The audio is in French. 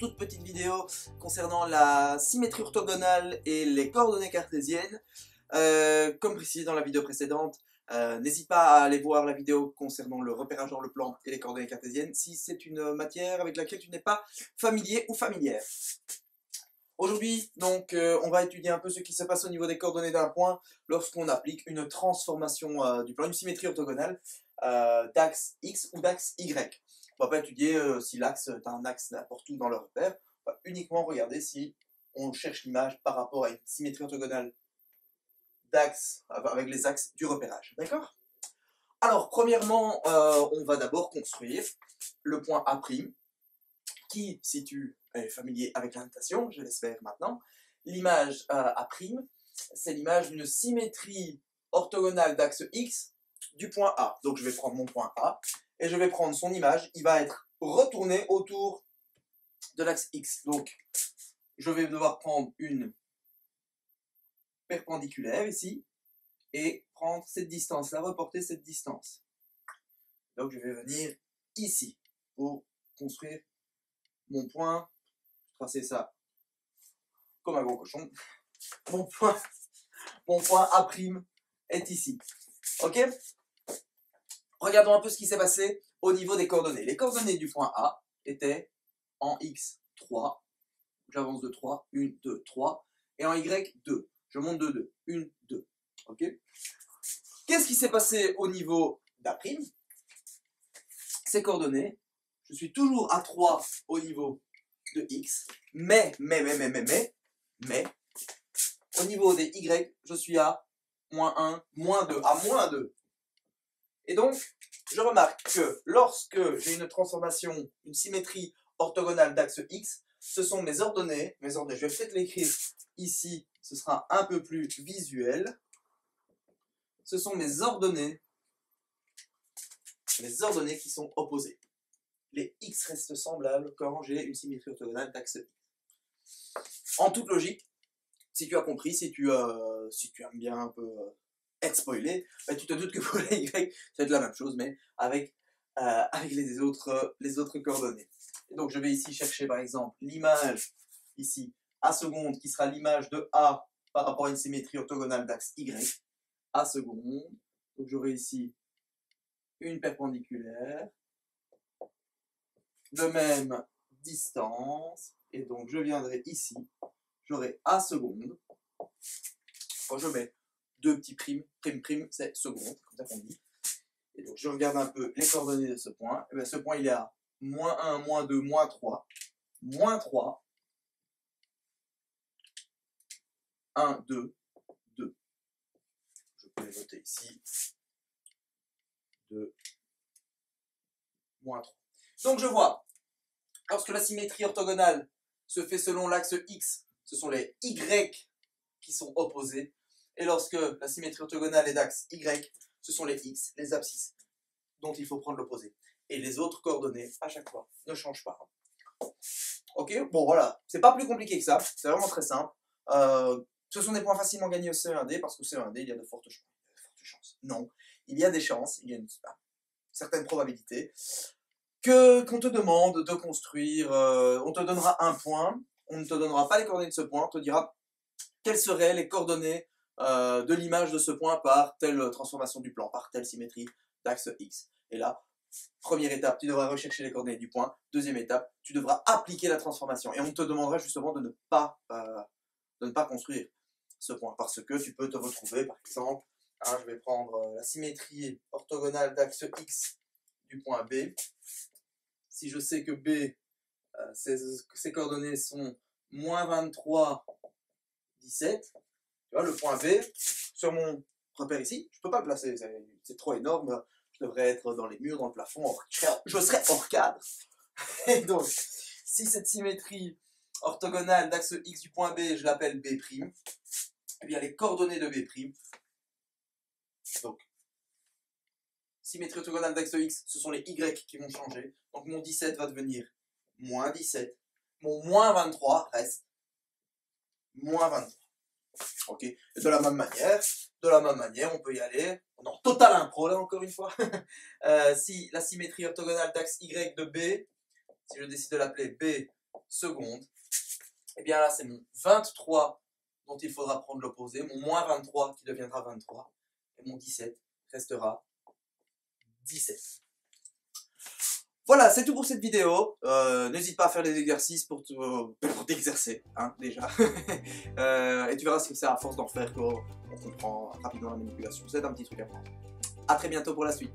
toute petite vidéo concernant la symétrie orthogonale et les coordonnées cartésiennes. Comme précisé dans la vidéo précédente, n'hésite pas à aller voir la vidéo concernant le repérage dans le plan et les coordonnées cartésiennes si c'est une matière avec laquelle tu n'es pas familier ou familière. Aujourd'hui, donc, on va étudier un peu ce qui se passe au niveau des coordonnées d'un point lorsqu'on applique une transformation du plan, une symétrie orthogonale d'axe X ou d'axe Y. On ne va pas étudier si l'axe est un axe n'importe où dans le repère, on va uniquement regarder si on cherche l'image par rapport à une symétrie orthogonale d'axe avec les axes du repérage. D'accord? Alors, premièrement, on va d'abord construire le point A', qui, si tu es familier avec la notation, je l'espère maintenant, l'image A', c'est l'image d'une symétrie orthogonale d'axe X du point A. Donc je vais prendre mon point A, et je vais prendre son image, il va être retourné autour de l'axe X. Donc, je vais devoir prendre une perpendiculaire ici, et prendre cette distance-là, reporter cette distance. Donc je vais venir ici, pour construire mon point, tracer ça comme un gros cochon. Mon point A' est ici. Ok? Regardons un peu ce qui s'est passé au niveau des coordonnées. Les coordonnées du point A étaient en X 3. J'avance de 3, 1, 2, 3. Et en Y 2. Je monte de 2. 1, 2. Ok? Qu'est-ce qui s'est passé au niveau d'A'? Ces coordonnées, je suis toujours à 3 au niveau de X, mais, au niveau des Y, je suis à moins 1, moins 2, à moins 2. Et donc, je remarque que lorsque j'ai une transformation, une symétrie orthogonale d'axe X, ce sont mes ordonnées, je vais peut-être l'écrire ici, ce sera un peu plus visuel. Ce sont mes ordonnées qui sont opposées. Les X restent semblables quand j'ai une symétrie orthogonale d'axe X. En toute logique, si tu as compris, si tu aimes bien un peu être spoilé, bah, tu te doutes que pour les Y, c'est la même chose, mais avec les autres coordonnées. Et donc je vais ici chercher par exemple l'image, ici, A seconde, qui sera l'image de A par rapport à une symétrie orthogonale d'axe Y, A seconde. Donc j'aurai ici une perpendiculaire, de même distance, et donc je viendrai ici, j'aurai A seconde. Quand je mets deux petits primes, prime, c'est seconde, comme ça qu'on dit. Et donc je regarde un peu les coordonnées de ce point. Et bien ce point il est à moins 1, moins 2, moins 3, moins 3, 1, 2, 2. Je peux les noter ici. 2, moins 3. Donc je vois, lorsque la symétrie orthogonale se fait selon l'axe X, ce sont les Y qui sont opposés. Et lorsque la symétrie orthogonale est d'axe Y, ce sont les X, les abscisses, dont il faut prendre l'opposé. Et les autres coordonnées, à chaque fois, ne changent pas. Ok, bon voilà, c'est pas plus compliqué que ça, c'est vraiment très simple. Ce sont des points facilement gagnés au CE1D, parce qu'au CE1D, il y a de fortes chances. Non, il y a des chances, il y a une certaine probabilité qu'on te demande de construire, on te donnera un point, on ne te donnera pas les coordonnées de ce point, on te dira quelles seraient les coordonnées de l'image de ce point par telle transformation du plan, par telle symétrie d'axe X. Et là, première étape, tu devras rechercher les coordonnées du point. Deuxième étape, tu devras appliquer la transformation. Et on te demandera justement de ne pas construire ce point, parce que tu peux te retrouver, par exemple, je vais prendre la symétrie orthogonale d'axe X du point B. Si je sais que B, ses coordonnées sont moins 23, 17, tu vois, le point B, sur mon repère ici, je ne peux pas le placer, c'est trop énorme, je devrais être dans les murs, dans le plafond, je serais hors cadre. Et donc, si cette symétrie orthogonale d'axe X du point B, je l'appelle B', eh bien les coordonnées de B', donc, symétrie orthogonale d'axe X, ce sont les Y qui vont changer, donc mon 17 va devenir moins 17, mon moins 23 reste moins 23. Ok, et de la même manière, on peut y aller, on est en total impro là encore une fois. Si la symétrie orthogonale d'axe Y de B, si je décide de l'appeler B secondes. Et bien là, c'est mon 23 dont il faudra prendre l'opposé, mon moins 23 qui deviendra 23, et mon 17 restera 17. Voilà, c'est tout pour cette vidéo. N'hésite pas à faire les exercices pour t'exercer, hein, déjà. Et tu verras que c'est à force d'en faire qu'on comprend rapidement la manipulation. C'est un petit truc à prendre. A très bientôt pour la suite.